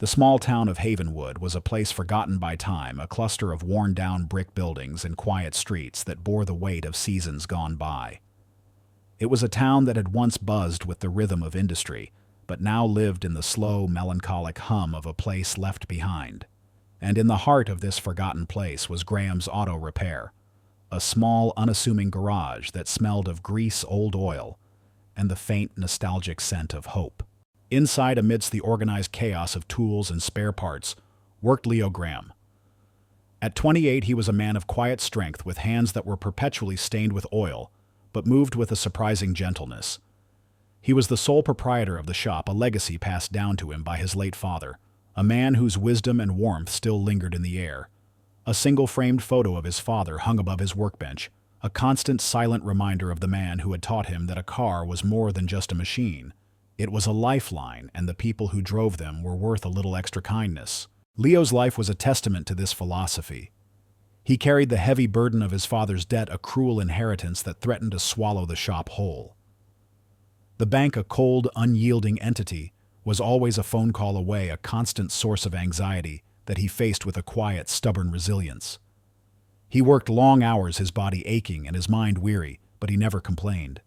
The small town of Havenwood was a place forgotten by time, a cluster of worn-down brick buildings and quiet streets that bore the weight of seasons gone by. It was a town that had once buzzed with the rhythm of industry, but now lived in the slow, melancholic hum of a place left behind. And in the heart of this forgotten place was Graham's Auto Repair, a small, unassuming garage that smelled of grease, old oil, and the faint, nostalgic scent of hope. Inside, amidst the organized chaos of tools and spare parts, worked Leo Graham. At 28, he was a man of quiet strength with hands that were perpetually stained with oil, but moved with a surprising gentleness. He was the sole proprietor of the shop, a legacy passed down to him by his late father, a man whose wisdom and warmth still lingered in the air. A single framed photo of his father hung above his workbench, a constant silent reminder of the man who had taught him that a car was more than just a machine. It was a lifeline, and the people who drove them were worth a little extra kindness. Leo's life was a testament to this philosophy. He carried the heavy burden of his father's debt, a cruel inheritance that threatened to swallow the shop whole. The bank, a cold, unyielding entity, was always a phone call away, a constant source of anxiety that he faced with a quiet, stubborn resilience. He worked long hours, his body aching and his mind weary, but he never complained.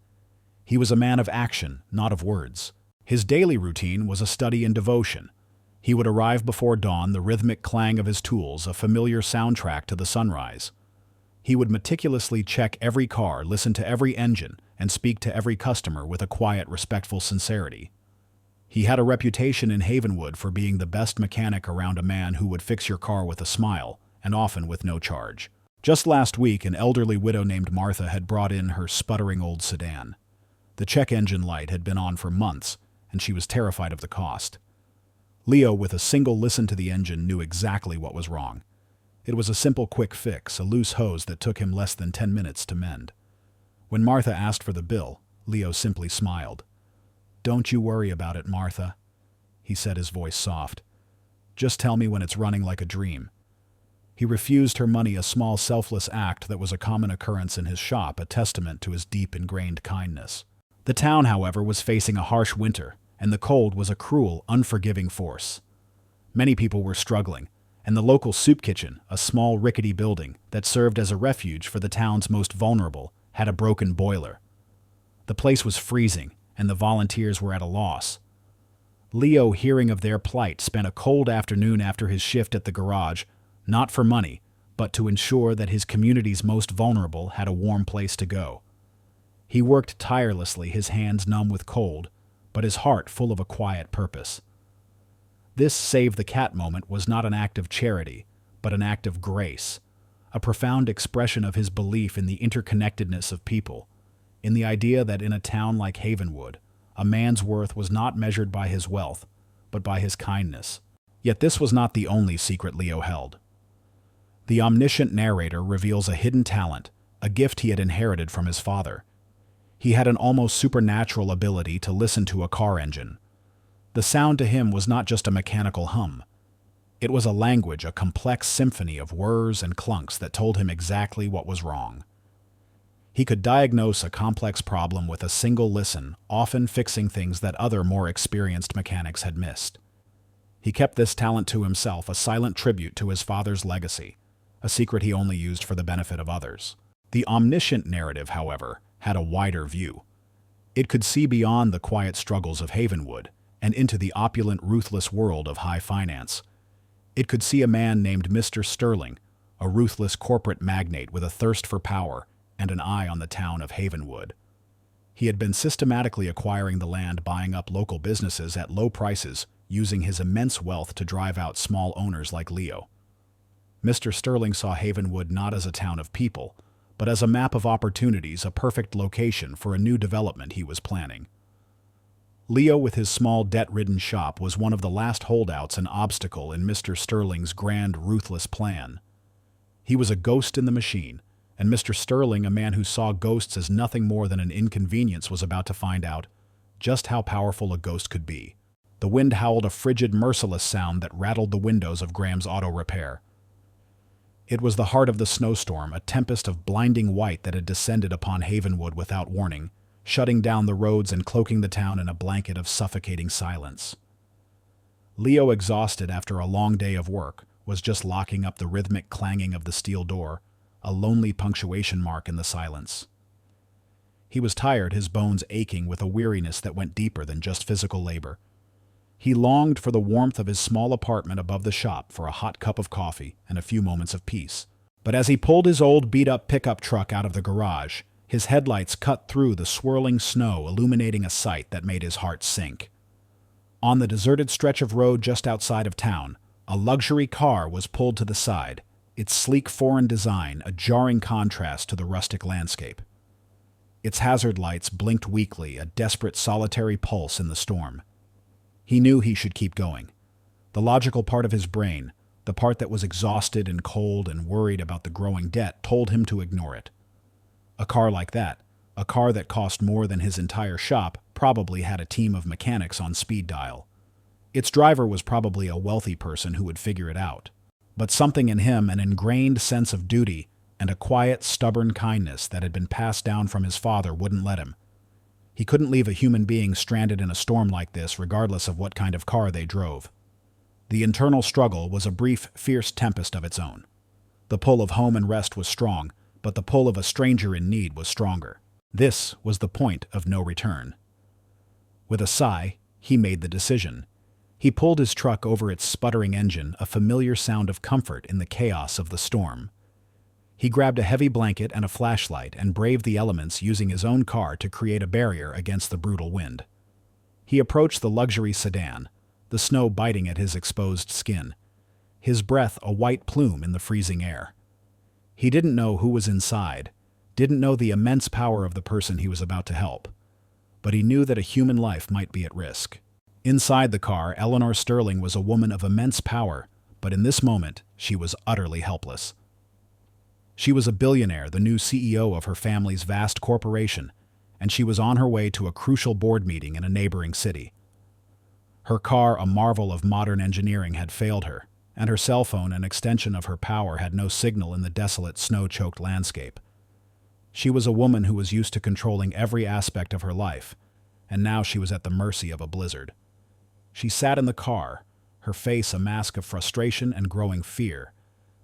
He was a man of action, not of words. His daily routine was a study in devotion. He would arrive before dawn, the rhythmic clang of his tools, a familiar soundtrack to the sunrise. He would meticulously check every car, listen to every engine, and speak to every customer with a quiet, respectful sincerity. He had a reputation in Havenwood for being the best mechanic around, a man who would fix your car with a smile, and often with no charge. Just last week, an elderly widow named Martha had brought in her sputtering old sedan. The check engine light had been on for months, and she was terrified of the cost. Leo, with a single listen to the engine, knew exactly what was wrong. It was a simple quick fix, a loose hose that took him less than 10 minutes to mend. When Martha asked for the bill, Leo simply smiled. "Don't you worry about it, Martha," he said, his voice soft. "Just tell me when it's running like a dream." He refused her money, a small selfless act that was a common occurrence in his shop, a testament to his deep ingrained kindness. The town, however, was facing a harsh winter, and the cold was a cruel, unforgiving force. Many people were struggling, and the local soup kitchen, a small rickety building that served as a refuge for the town's most vulnerable, had a broken boiler. The place was freezing, and the volunteers were at a loss. Leo, hearing of their plight, spent a cold afternoon after his shift at the garage, not for money, but to ensure that his community's most vulnerable had a warm place to go. He worked tirelessly, his hands numb with cold, but his heart full of a quiet purpose. This save the cat moment was not an act of charity, but an act of grace, a profound expression of his belief in the interconnectedness of people, in the idea that in a town like Havenwood, a man's worth was not measured by his wealth, but by his kindness. Yet this was not the only secret Leo held. The omniscient narrator reveals a hidden talent, a gift he had inherited from his father. He had an almost supernatural ability to listen to a car engine. The sound to him was not just a mechanical hum. It was a language, a complex symphony of whirs and clunks that told him exactly what was wrong. He could diagnose a complex problem with a single listen, often fixing things that other, more experienced mechanics had missed. He kept this talent to himself, a silent tribute to his father's legacy, a secret he only used for the benefit of others. The omniscient narrative, however, had a wider view. It could see beyond the quiet struggles of Havenwood and into the opulent, ruthless world of high finance. It could see a man named Mr. Sterling, a ruthless corporate magnate with a thirst for power and an eye on the town of Havenwood. He had been systematically acquiring the land, buying up local businesses at low prices, using his immense wealth to drive out small owners like Leo. Mr. Sterling saw Havenwood not as a town of people, but as a map of opportunities, a perfect location for a new development he was planning. Leo, with his small debt-ridden shop, was one of the last holdouts, an obstacle in Mr. Sterling's grand, ruthless plan. He was a ghost in the machine, and Mr. Sterling, a man who saw ghosts as nothing more than an inconvenience, was about to find out just how powerful a ghost could be. The wind howled, a frigid, merciless sound that rattled the windows of Graham's Auto Repair. It was the heart of the snowstorm, a tempest of blinding white that had descended upon Havenwood without warning, shutting down the roads and cloaking the town in a blanket of suffocating silence. Leo, exhausted after a long day of work, was just locking up the rhythmic clanging of the steel door, a lonely punctuation mark in the silence. He was tired, his bones aching with a weariness that went deeper than just physical labor. He longed for the warmth of his small apartment above the shop, for a hot cup of coffee and a few moments of peace. But as he pulled his old beat-up pickup truck out of the garage, his headlights cut through the swirling snow, illuminating a sight that made his heart sink. On the deserted stretch of road just outside of town, a luxury car was pulled to the side, its sleek foreign design a jarring contrast to the rustic landscape. Its hazard lights blinked weakly, a desperate solitary pulse in the storm. He knew he should keep going. The logical part of his brain, the part that was exhausted and cold and worried about the growing debt, told him to ignore it. A car like that, a car that cost more than his entire shop, probably had a team of mechanics on speed dial. Its driver was probably a wealthy person who would figure it out. But something in him, an ingrained sense of duty and a quiet, stubborn kindness that had been passed down from his father, wouldn't let him. He couldn't leave a human being stranded in a storm like this, regardless of what kind of car they drove. The internal struggle was a brief, fierce tempest of its own. The pull of home and rest was strong, but the pull of a stranger in need was stronger. This was the point of no return. With a sigh, he made the decision. He pulled his truck over its sputtering engine, a familiar sound of comfort in the chaos of the storm. He grabbed a heavy blanket and a flashlight and braved the elements, using his own car to create a barrier against the brutal wind. He approached the luxury sedan, the snow biting at his exposed skin, his breath a white plume in the freezing air. He didn't know who was inside, didn't know the immense power of the person he was about to help, but he knew that a human life might be at risk. Inside the car, Eleanor Sterling was a woman of immense power, but in this moment, she was utterly helpless. She was a billionaire, the new CEO of her family's vast corporation, and she was on her way to a crucial board meeting in a neighboring city. Her car, a marvel of modern engineering, had failed her, and her cell phone, an extension of her power, had no signal in the desolate, snow-choked landscape. She was a woman who was used to controlling every aspect of her life, and now she was at the mercy of a blizzard. She sat in the car, her face a mask of frustration and growing fear,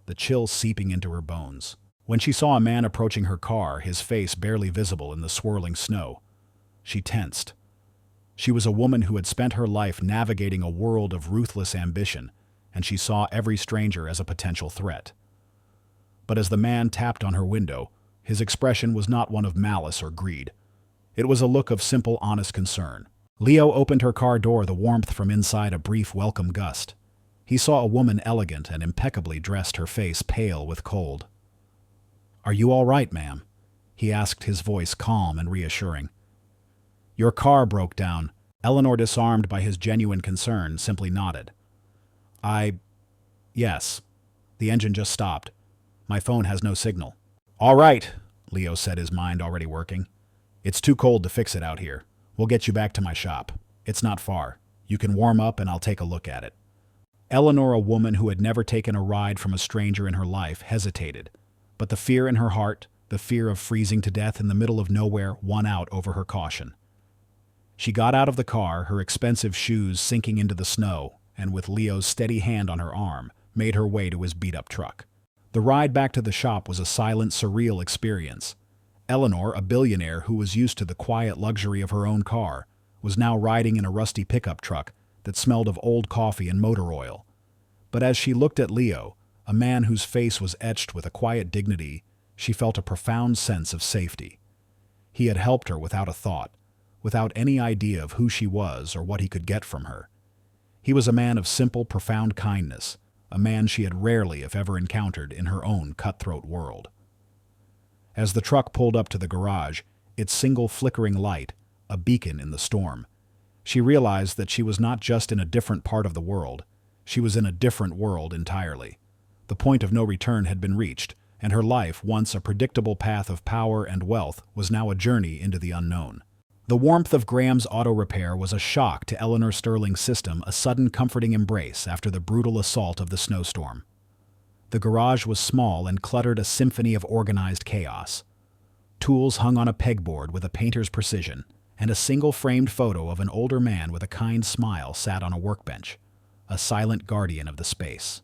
the chill seeping into her bones. When she saw a man approaching her car, his face barely visible in the swirling snow, she tensed. She was a woman who had spent her life navigating a world of ruthless ambition, and she saw every stranger as a potential threat. But as the man tapped on her window, his expression was not one of malice or greed. It was a look of simple, honest concern. Leo opened her car door, the warmth from inside a brief welcome gust. He saw a woman elegant and impeccably dressed, her face pale with cold. "Are you all right, ma'am?" he asked, his voice calm and reassuring. "Your car broke down." Eleanor, disarmed by his genuine concern, simply nodded. Yes. The engine just stopped. My phone has no signal." "All right," Leo said, his mind already working. "It's too cold to fix it out here. We'll get you back to my shop. It's not far. You can warm up and I'll take a look at it." Eleanor, a woman who had never taken a ride from a stranger in her life, hesitated. But the fear in her heart, the fear of freezing to death in the middle of nowhere, won out over her caution. She got out of the car, her expensive shoes sinking into the snow, and with Leo's steady hand on her arm, made her way to his beat-up truck. The ride back to the shop was a silent, surreal experience. Eleanor, a billionaire who was used to the quiet luxury of her own car, was now riding in a rusty pickup truck that smelled of old coffee and motor oil. But as she looked at Leo, a man whose face was etched with a quiet dignity, she felt a profound sense of safety. He had helped her without a thought, without any idea of who she was or what he could get from her. He was a man of simple, profound kindness, a man she had rarely, if ever, encountered in her own cutthroat world. As the truck pulled up to the garage, its single flickering light, a beacon in the storm, she realized that she was not just in a different part of the world, she was in a different world entirely. The point of no return had been reached, and her life, once a predictable path of power and wealth, was now a journey into the unknown. The warmth of Graham's auto repair was a shock to Eleanor Sterling's system, a sudden comforting embrace after the brutal assault of the snowstorm. The garage was small and cluttered, a symphony of organized chaos. Tools hung on a pegboard with a painter's precision, and a single framed photo of an older man with a kind smile sat on a workbench. a silent guardian of the space.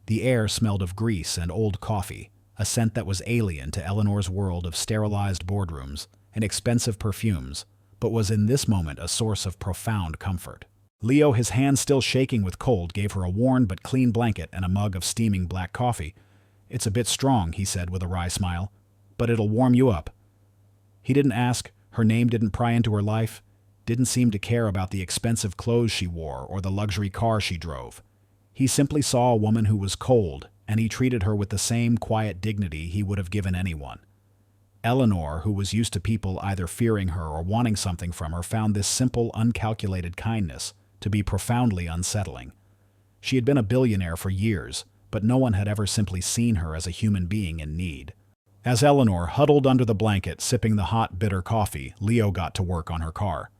The air smelled of grease and old coffee, a scent that was alien to Eleanor's world of sterilized boardrooms and expensive perfumes, but was in this moment a source of profound comfort. Leo, his hands still shaking with cold, gave her a worn but clean blanket and a mug of steaming black coffee. "It's a bit strong," he said with a wry smile, "but it'll warm you up." He didn't ask, her name didn't pry into her life, didn't seem to care about the expensive clothes she wore or the luxury car she drove. He simply saw a woman who was cold, and he treated her with the same quiet dignity he would have given anyone. Eleanor, who was used to people either fearing her or wanting something from her, found this simple, uncalculated kindness to be profoundly unsettling. She had been a billionaire for years, but no one had ever simply seen her as a human being in need. As Eleanor huddled under the blanket, sipping the hot, bitter coffee, Leo got to work on her car.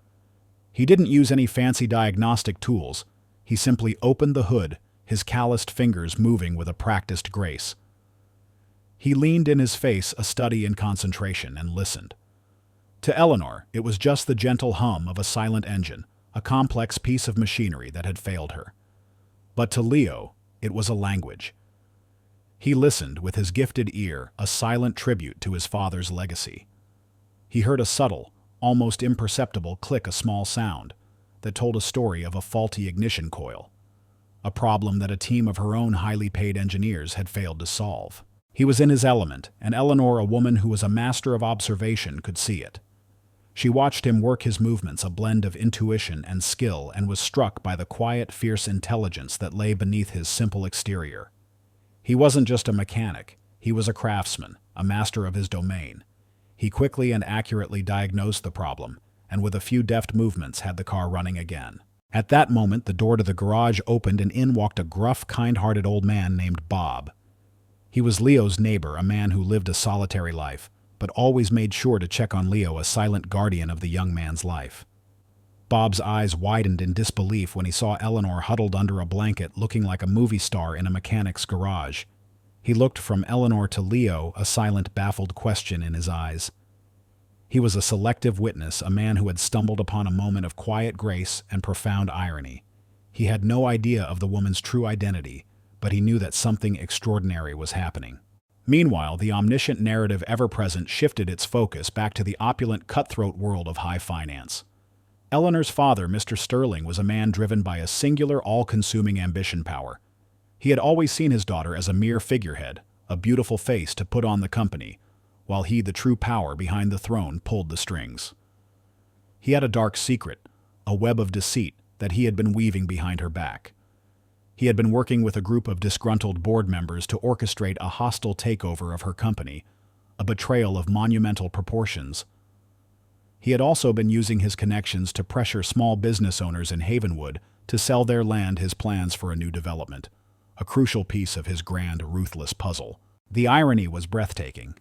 He didn't use any fancy diagnostic tools. He simply opened the hood, his calloused fingers moving with a practiced grace. He leaned in, his face a study in concentration, and listened. To Eleanor, it was just the gentle hum of a silent engine, a complex piece of machinery that had failed her. But to Leo, it was a language. He listened with his gifted ear, a silent tribute to his father's legacy. He heard a subtle, almost imperceptible click, a small sound that told a story of a faulty ignition coil, a problem that a team of her own highly paid engineers had failed to solve. He was in his element, and Eleanor, a woman who was a master of observation, could see it. She watched him work his movements, a blend of intuition and skill, and was struck by the quiet, fierce intelligence that lay beneath his simple exterior. He wasn't just a mechanic, he was a craftsman, a master of his domain. He quickly and accurately diagnosed the problem, and with a few deft movements had the car running again. At that moment, the door to the garage opened, and in walked a gruff, kind-hearted old man named Bob. He was Leo's neighbor, a man who lived a solitary life, but always made sure to check on Leo, a silent guardian of the young man's life. Bob's eyes widened in disbelief when he saw Eleanor huddled under a blanket, looking like a movie star in a mechanic's garage. He looked from Eleanor to Leo, a silent, baffled question in his eyes. He was a selective witness, a man who had stumbled upon a moment of quiet grace and profound irony. He had no idea of the woman's true identity, but he knew that something extraordinary was happening. Meanwhile, the omniscient narrative ever-present shifted its focus back to the opulent, cutthroat world of high finance. Eleanor's father, Mr. Sterling, was a man driven by a singular, all-consuming ambition power. He had always seen his daughter as a mere figurehead, a beautiful face to put on the company, while he, the true power behind the throne, pulled the strings. He had a dark secret, a web of deceit that he had been weaving behind her back. He had been working with a group of disgruntled board members to orchestrate a hostile takeover of her company, a betrayal of monumental proportions. He had also been using his connections to pressure small business owners in Havenwood to sell their land, his plans for a new development, a crucial piece of his grand, ruthless puzzle. The irony was breathtaking.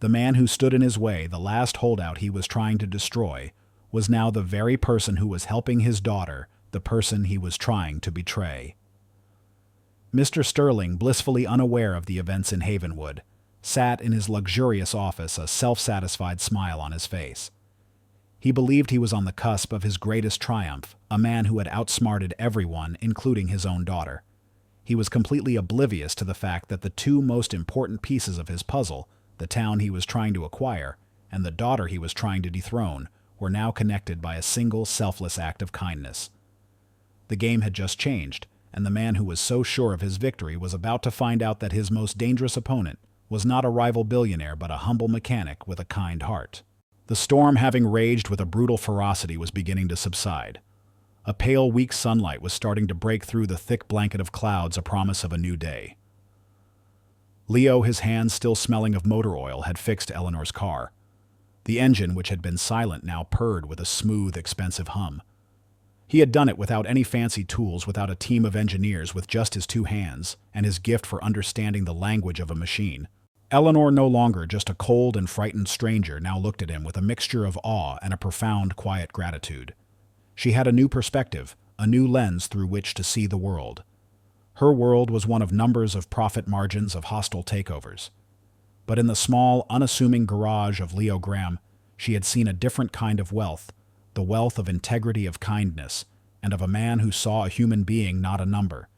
The man who stood in his way, the last holdout he was trying to destroy, was now the very person who was helping his daughter, the person he was trying to betray. Mr. Sterling, blissfully unaware of the events in Havenwood, sat in his luxurious office, a self-satisfied smile on his face. He believed he was on the cusp of his greatest triumph, a man who had outsmarted everyone, including his own daughter. He was completely oblivious to the fact that the two most important pieces of his puzzle, the town he was trying to acquire and the daughter he was trying to dethrone, were now connected by a single selfless act of kindness. The game had just changed, and the man who was so sure of his victory was about to find out that his most dangerous opponent was not a rival billionaire but a humble mechanic with a kind heart. The storm, having raged with a brutal ferocity, was beginning to subside. A pale, weak sunlight was starting to break through the thick blanket of clouds, a promise of a new day. Leo, his hands still smelling of motor oil, had fixed Eleanor's car. The engine, which had been silent, now purred with a smooth, expensive hum. He had done it without any fancy tools, without a team of engineers, with just his two hands and his gift for understanding the language of a machine. Eleanor, no longer just a cold and frightened stranger, now looked at him with a mixture of awe and a profound, quiet gratitude. She had a new perspective, a new lens through which to see the world. Her world was one of numbers of profit margins, of hostile takeovers. But in the small, unassuming garage of Leo Graham, she had seen a different kind of wealth, the wealth of integrity, of kindness, and of a man who saw a human being, not a number.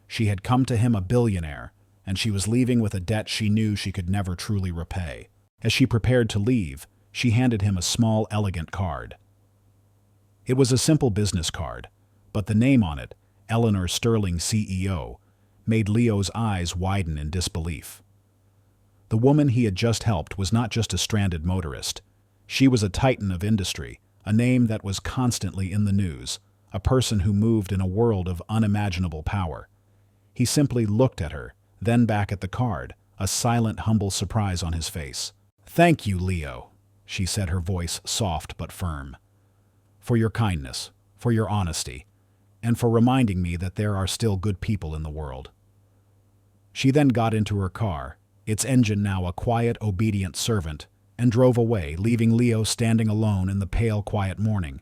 She had come to him a billionaire, and she was leaving with a debt she knew she could never truly repay. As she prepared to leave, she handed him a small, elegant card. It was a simple business card, but the name on it, Eleanor Sterling, CEO, made Leo's eyes widen in disbelief. The woman he had just helped was not just a stranded motorist. She was a titan of industry, a name that was constantly in the news, a person who moved in a world of unimaginable power. He simply looked at her, then back at the card, a silent, humble surprise on his face. "Thank you, Leo," she said, her voice soft but firm. "For your kindness, for your honesty, and for reminding me that there are still good people in the world." She then got into her car, its engine now a quiet, obedient servant, and drove away, leaving Leo standing alone in the pale, quiet morning.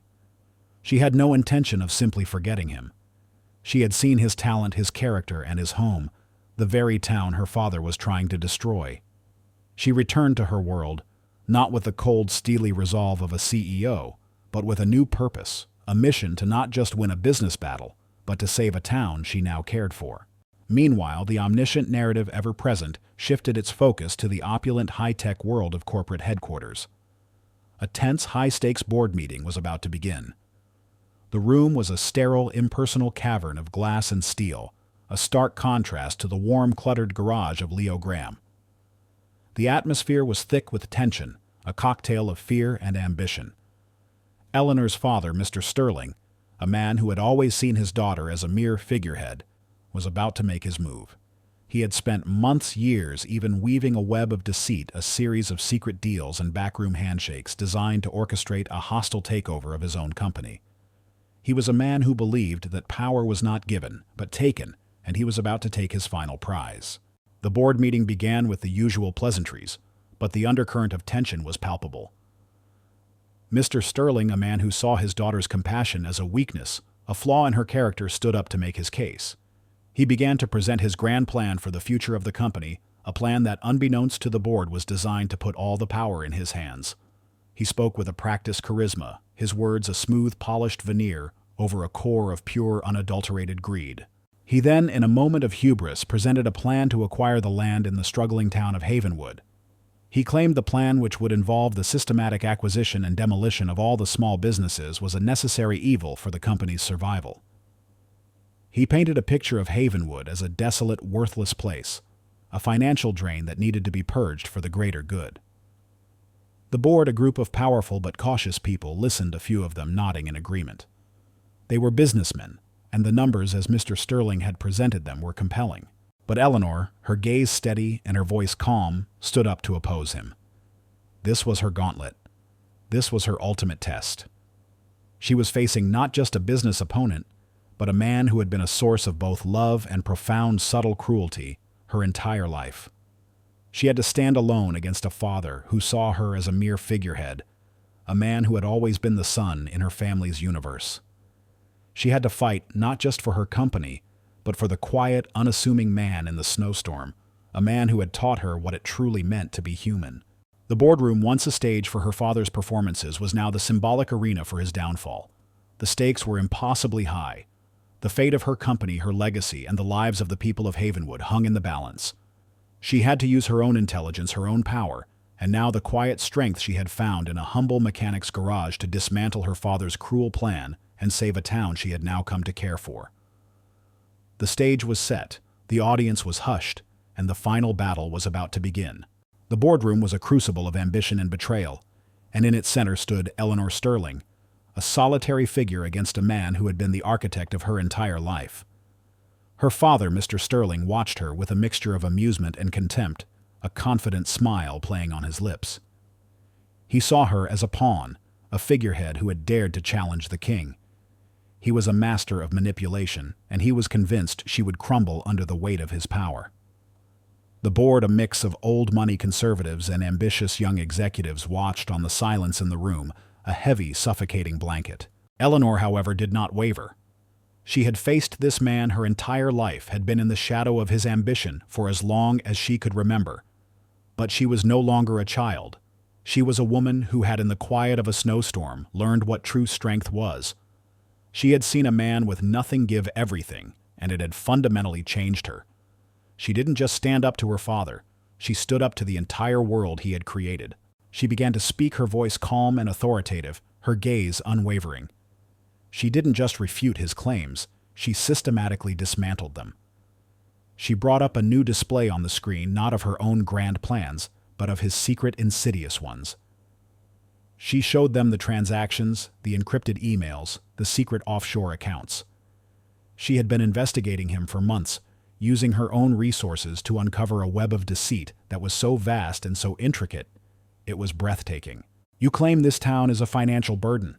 She had no intention of simply forgetting him. She had seen his talent, his character, and his home, the very town her father was trying to destroy. She returned to her world, not with the cold, steely resolve of a CEO, but with a new purpose, a mission to not just win a business battle, but to save a town she now cared for. Meanwhile, the omniscient narrative ever-present shifted its focus to the opulent, high-tech world of corporate headquarters. A tense, high-stakes board meeting was about to begin. The room was a sterile, impersonal cavern of glass and steel, a stark contrast to the warm, cluttered garage of Leo Graham. The atmosphere was thick with tension, a cocktail of fear and ambition. Eleanor's father, Mr. Sterling, a man who had always seen his daughter as a mere figurehead, was about to make his move. He had spent months, years, even weaving a web of deceit, a series of secret deals and backroom handshakes designed to orchestrate a hostile takeover of his own company. He was a man who believed that power was not given, but taken, and he was about to take his final prize. The board meeting began with the usual pleasantries, but the undercurrent of tension was palpable. Mr. Sterling, a man who saw his daughter's compassion as a weakness, a flaw in her character, stood up to make his case. He began to present his grand plan for the future of the company, a plan that, unbeknownst to the board, was designed to put all the power in his hands. He spoke with a practiced charisma, his words a smooth, polished veneer over a core of pure, unadulterated greed. He then, in a moment of hubris, presented a plan to acquire the land in the struggling town of Havenwood. He claimed the plan, which would involve the systematic acquisition and demolition of all the small businesses, was a necessary evil for the company's survival. He painted a picture of Havenwood as a desolate, worthless place, a financial drain that needed to be purged for the greater good. The board, a group of powerful but cautious people, listened, a few of them nodding in agreement. They were businessmen, and the numbers, as Mr. Sterling had presented them, were compelling. But Eleanor, her gaze steady and her voice calm, stood up to oppose him. This was her gauntlet. This was her ultimate test. She was facing not just a business opponent, but a man who had been a source of both love and profound, subtle cruelty her entire life. She had to stand alone against a father who saw her as a mere figurehead, a man who had always been the sun in her family's universe. She had to fight not just for her company, but for the quiet, unassuming man in the Snowstorm, a man who had taught her what it truly meant to be human. The boardroom, once a stage for her father's performances, was now the symbolic arena for his downfall. The stakes were impossibly high. The fate of her company, her legacy, and the lives of the people of Havenwood hung in the balance. She had to use her own intelligence, her own power, and now the quiet strength she had found in a humble mechanic's garage to dismantle her father's cruel plan and save a town she had now come to care for. The stage was set, the audience was hushed, and the final battle was about to begin. The boardroom was a crucible of ambition and betrayal, and in its center stood Eleanor Sterling, a solitary figure against a man who had been the architect of her entire life. Her father, Mr. Sterling, watched her with a mixture of amusement and contempt, a confident smile playing on his lips. He saw her as a pawn, a figurehead who had dared to challenge the king. He was a master of manipulation, and he was convinced she would crumble under the weight of his power. The board, a mix of old-money conservatives and ambitious young executives, watched on the silence in the room, a heavy, suffocating blanket. Eleanor, however, did not waver. She had faced this man her entire life, had been in the shadow of his ambition for as long as she could remember. But she was no longer a child. She was a woman who had, in the quiet of a snowstorm, learned what true strength was. She had seen a man with nothing give everything, and it had fundamentally changed her. She didn't just stand up to her father, she stood up to the entire world he had created. She began to speak, her voice calm and authoritative, her gaze unwavering. She didn't just refute his claims, she systematically dismantled them. She brought up a new display on the screen, not of her own grand plans, but of his secret, insidious ones. She showed them the transactions, the encrypted emails, the secret offshore accounts. She had been investigating him for months, using her own resources to uncover a web of deceit that was so vast and so intricate, it was breathtaking. "You claim this town is a financial burden,"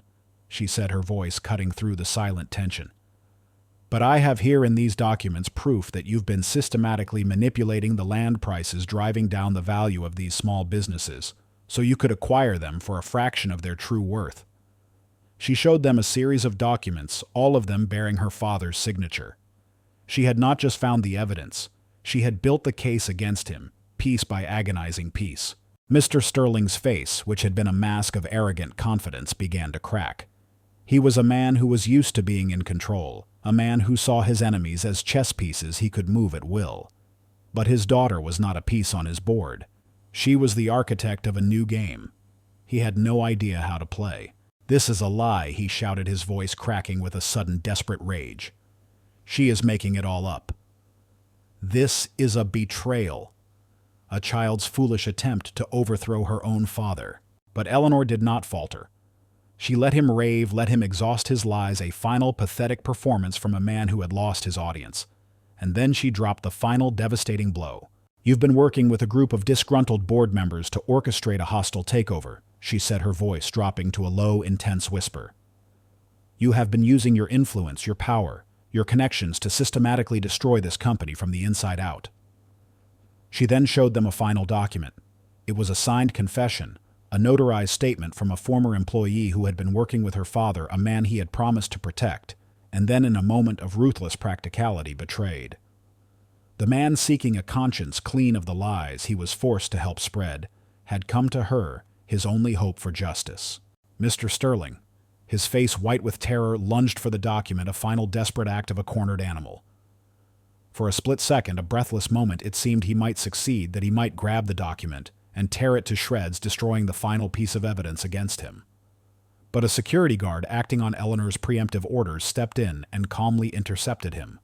she said, her voice cutting through the silent tension. "But I have here in these documents proof that you've been systematically manipulating the land prices, driving down the value of these small businesses, so you could acquire them for a fraction of their true worth." She showed them a series of documents, all of them bearing her father's signature. She had not just found the evidence, she had built the case against him, piece by agonizing piece. Mr. Sterling's face, which had been a mask of arrogant confidence, began to crack. He was a man who was used to being in control, a man who saw his enemies as chess pieces he could move at will. But his daughter was not a piece on his board. She was the architect of a new game. He had no idea how to play. "This is a lie," he shouted, his voice cracking with a sudden desperate rage. "She is making it all up. This is a betrayal, a child's foolish attempt to overthrow her own father." But Eleanor did not falter. She let him rave, let him exhaust his lies, a final pathetic performance from a man who had lost his audience. And then she dropped the final devastating blow. "You've been working with a group of disgruntled board members to orchestrate a hostile takeover," she said, her voice dropping to a low, intense whisper. "You have been using your influence, your power, your connections to systematically destroy this company from the inside out." She then showed them a final document. It was a signed confession, a notarized statement from a former employee who had been working with her father, a man he had promised to protect, and then in a moment of ruthless practicality betrayed. The man, seeking a conscience clean of the lies he was forced to help spread, had come to her, his only hope for justice. Mr. Sterling, his face white with terror, lunged for the document, a final desperate act of a cornered animal. For a split second, a breathless moment, it seemed he might succeed, that he might grab the document and tear it to shreds, destroying the final piece of evidence against him. But a security guard acting on Eleanor's preemptive orders stepped in and calmly intercepted him.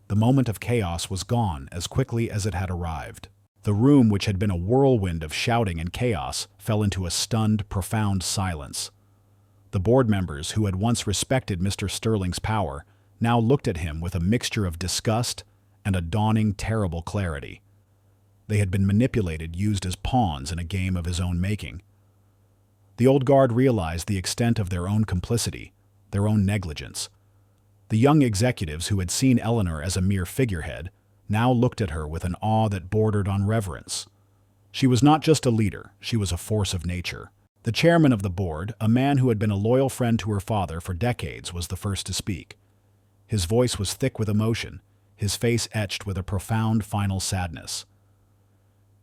The moment of chaos was gone as quickly as it had arrived. The room, which had been a whirlwind of shouting and chaos, fell into a stunned, profound silence. The board members, who had once respected Mr. Sterling's power, now looked at him with a mixture of disgust and a dawning, terrible clarity. They had been manipulated, used as pawns in a game of his own making. The old guard realized the extent of their own complicity, their own negligence. The young executives, who had seen Eleanor as a mere figurehead, now looked at her with an awe that bordered on reverence. She was not just a leader, she was a force of nature. The chairman of the board, a man who had been a loyal friend to her father for decades, was the first to speak. His voice was thick with emotion, his face etched with a profound final sadness.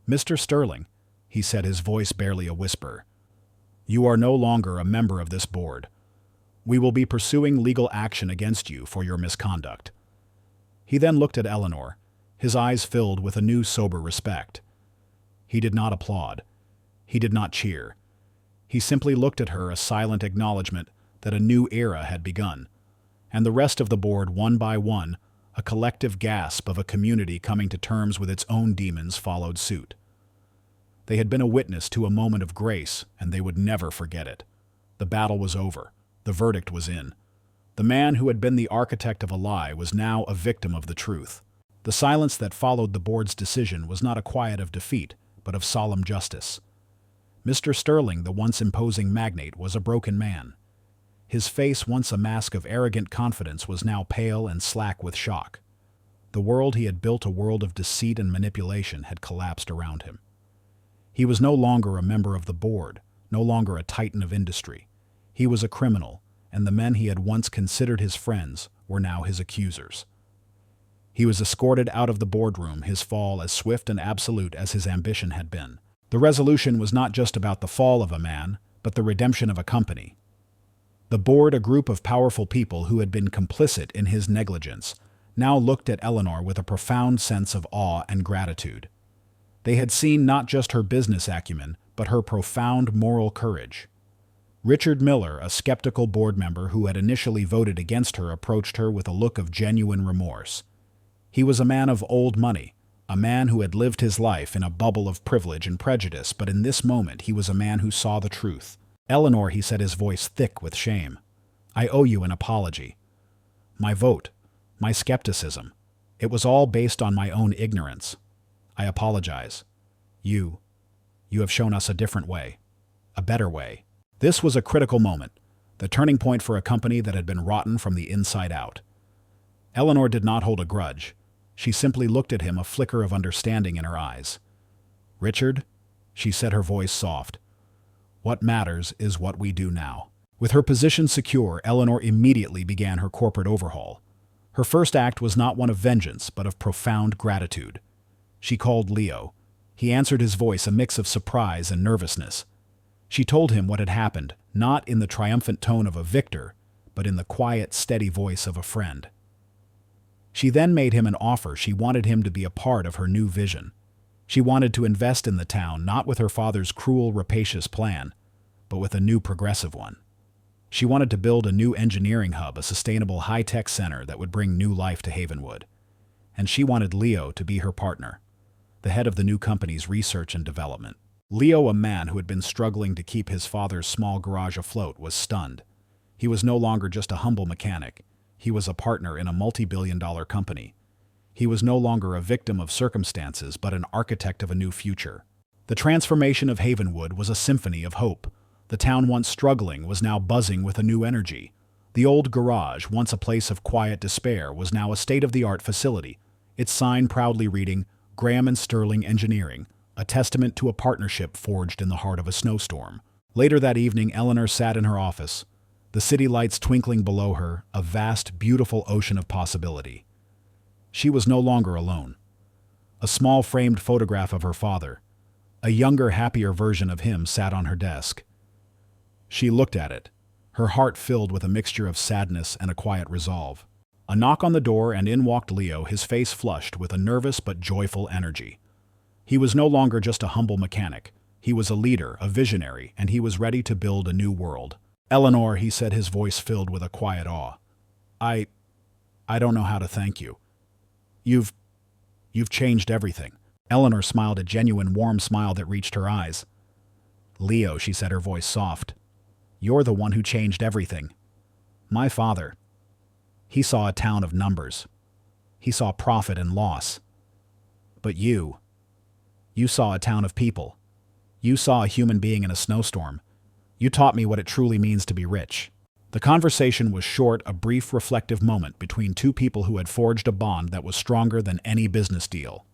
"Mr. Sterling," he said, his voice barely a whisper, "you are no longer a member of this board. We will be pursuing legal action against you for your misconduct." He then looked at Eleanor, his eyes filled with a new sober respect. He did not applaud. He did not cheer. He simply looked at her, a silent acknowledgement that a new era had begun. And the rest of the board, one by one, a collective gasp of a community coming to terms with its own demons, followed suit. They had been a witness to a moment of grace, and they would never forget it. The battle was over. The verdict was in. The man who had been the architect of a lie was now a victim of the truth. The silence that followed the board's decision was not a quiet of defeat, but of solemn justice. Mr. Sterling, the once imposing magnate, was a broken man. His face, once a mask of arrogant confidence, was now pale and slack with shock. The world he had built, a world of deceit and manipulation, had collapsed around him. He was no longer a member of the board, no longer a titan of industry. He was a criminal, and the men he had once considered his friends were now his accusers. He was escorted out of the boardroom, his fall as swift and absolute as his ambition had been. The resolution was not just about the fall of a man, but the redemption of a company. The board, a group of powerful people who had been complicit in his negligence, now looked at Eleanor with a profound sense of awe and gratitude. They had seen not just her business acumen, but her profound moral courage. Richard Miller, a skeptical board member who had initially voted against her, approached her with a look of genuine remorse. He was a man of old money, a man who had lived his life in a bubble of privilege and prejudice, but in this moment he was a man who saw the truth. "Eleanor," he said, his voice thick with shame, "I owe you an apology. My vote, my skepticism, it was all based on my own ignorance. I apologize. You have shown us a different way, a better way." This was a critical moment, the turning point for a company that had been rotten from the inside out. Eleanor did not hold a grudge. She simply looked at him, a flicker of understanding in her eyes. "Richard," she said, her voice soft, "what matters is what we do now." With her position secure, Eleanor immediately began her corporate overhaul. Her first act was not one of vengeance, but of profound gratitude. She called Leo. He answered, his voice a mix of surprise and nervousness. She told him what had happened, not in the triumphant tone of a victor, but in the quiet, steady voice of a friend. She then made him an offer. She wanted him to be a part of her new vision. She wanted to invest in the town, not with her father's cruel, rapacious plan, but with a new progressive one. She wanted to build a new engineering hub, a sustainable high-tech center that would bring new life to Havenwood. And she wanted Leo to be her partner, the head of the new company's research and development. Leo, a man who had been struggling to keep his father's small garage afloat, was stunned. He was no longer just a humble mechanic. He was a partner in a multi-billion-dollar company. He was no longer a victim of circumstances, but an architect of a new future. The transformation of Havenwood was a symphony of hope. The town, once struggling, was now buzzing with a new energy. The old garage, once a place of quiet despair, was now a state-of-the-art facility, its sign proudly reading, "Graham and Sterling Engineering," a testament to a partnership forged in the heart of a snowstorm. Later that evening, Eleanor sat in her office, the city lights twinkling below her, a vast, beautiful ocean of possibility. She was no longer alone. A small framed photograph of her father, a younger, happier version of him, sat on her desk. She looked at it, her heart filled with a mixture of sadness and a quiet resolve. A knock on the door, and in walked Leo, his face flushed with a nervous but joyful energy. He was no longer just a humble mechanic. He was a leader, a visionary, and he was ready to build a new world. "Eleanor," he said, his voice filled with a quiet awe, I don't know how to thank you. You've changed everything." Eleanor smiled, a genuine, warm smile that reached her eyes. "Leo," she said, her voice soft, "you're the one who changed everything. My father, he saw a town of numbers. He saw profit and loss. But you saw a town of people. You saw a human being in a snowstorm. You taught me what it truly means to be rich." The conversation was short, a brief, reflective moment between two people who had forged a bond that was stronger than any business deal.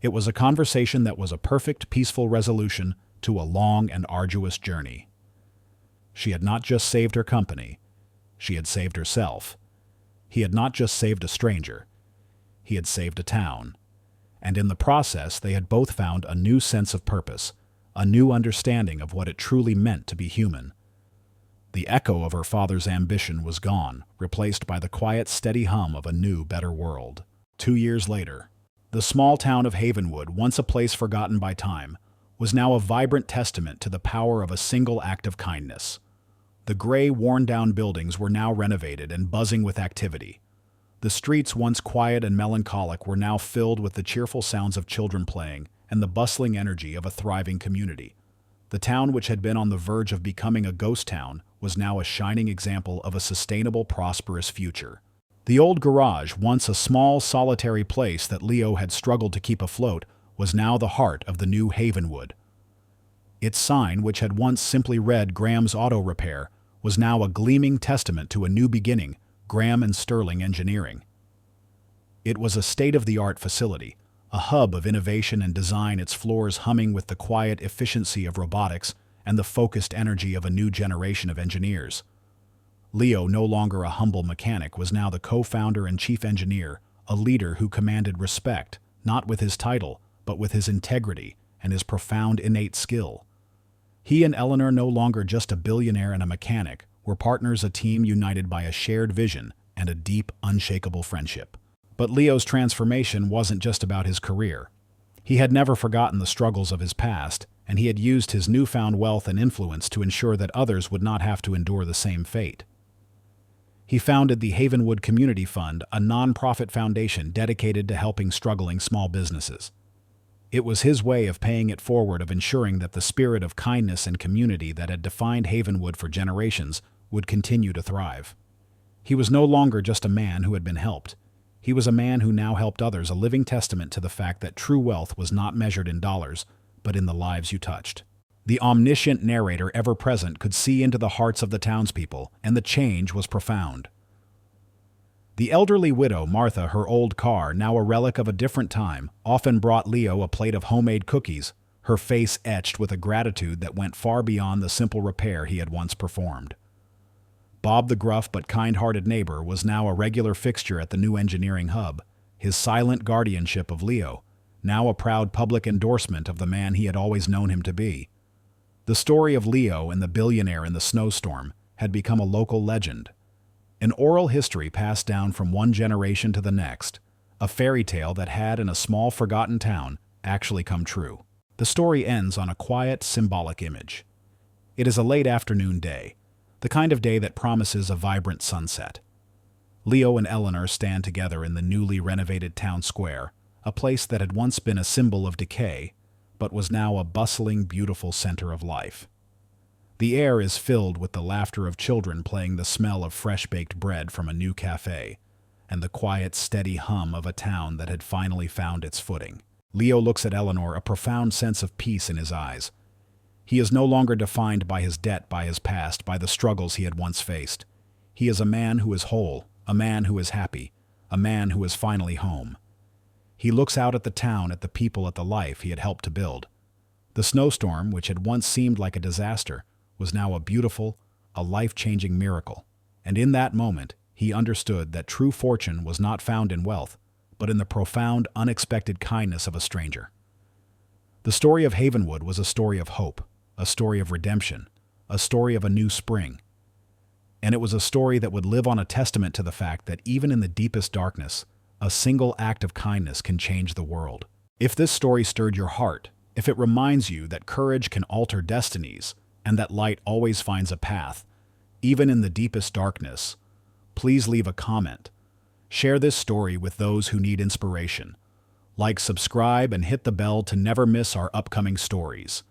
It was a conversation that was a perfect, peaceful resolution to a long and arduous journey. She had not just saved her company, she had saved herself. He had not just saved a stranger, he had saved a town. And in the process, they had both found a new sense of purpose, a new understanding of what it truly meant to be human. The echo of her father's ambition was gone, replaced by the quiet, steady hum of a new, better world. 2 years later, the small town of Havenwood, once a place forgotten by time, was now a vibrant testament to the power of a single act of kindness. The gray, worn-down buildings were now renovated and buzzing with activity. The streets, once quiet and melancholic, were now filled with the cheerful sounds of children playing and the bustling energy of a thriving community. The town, which had been on the verge of becoming a ghost town, was now a shining example of a sustainable, prosperous future. The old garage, once a small, solitary place that Leo had struggled to keep afloat, was now the heart of the new Havenwood. Its sign, which had once simply read "Graham's Auto Repair," was now a gleaming testament to a new beginning, Graham and Sterling Engineering. It was a state-of-the-art facility, a hub of innovation and design, its floors humming with the quiet efficiency of robotics and the focused energy of a new generation of engineers. Leo, no longer a humble mechanic, was now the co-founder and chief engineer, a leader who commanded respect, not with his title, but with his integrity and his profound innate skill. He and Eleanor, no longer just a billionaire and a mechanic, were partners, a team united by a shared vision and a deep, unshakable friendship. But Leo's transformation wasn't just about his career. He had never forgotten the struggles of his past, and he had used his newfound wealth and influence to ensure that others would not have to endure the same fate. He founded the Havenwood Community Fund, a non-profit foundation dedicated to helping struggling small businesses. It was his way of paying it forward, of ensuring that the spirit of kindness and community that had defined Havenwood for generations would continue to thrive. He was no longer just a man who had been helped. He was a man who now helped others, a living testament to the fact that true wealth was not measured in dollars, but in the lives you touched. The omniscient narrator, ever present, could see into the hearts of the townspeople, and the change was profound. The elderly widow, Martha, her old car, now a relic of a different time, often brought Leo a plate of homemade cookies, her face etched with a gratitude that went far beyond the simple repair he had once performed. Bob, the gruff but kind-hearted neighbor, was now a regular fixture at the new engineering hub, his silent guardianship of Leo, now a proud public endorsement of the man he had always known him to be. The story of Leo and the billionaire in the Snowstorm had become a local legend, an oral history passed down from one generation to the next, a fairy tale that had, in a small forgotten town, actually come true. The story ends on a quiet, symbolic image. It is a late afternoon day, the kind of day that promises a vibrant sunset. Leo and Eleanor stand together in the newly renovated town square, a place that had once been a symbol of decay, but was now a bustling, beautiful center of life. The air is filled with the laughter of children playing, the smell of fresh-baked bread from a new cafe, and the quiet, steady hum of a town that had finally found its footing. Leo looks at Eleanor, a profound sense of peace in his eyes. He is no longer defined by his debt, by his past, by the struggles he had once faced. He is a man who is whole, a man who is happy, a man who is finally home. He looks out at the town, at the people, at the life he had helped to build. The Snowstorm, which had once seemed like a disaster, was now a beautiful, a life-changing miracle. And in that moment, he understood that true fortune was not found in wealth, but in the profound, unexpected kindness of a stranger. The story of Havenwood was a story of hope, a story of redemption, a story of a new spring. And it was a story that would live on, a testament to the fact that even in the deepest darkness, a single act of kindness can change the world. If this story stirred your heart, if it reminds you that courage can alter destinies, and that light always finds a path, even in the deepest darkness, please leave a comment. Share this story with those who need inspiration. Like, subscribe, and hit the bell to never miss our upcoming stories.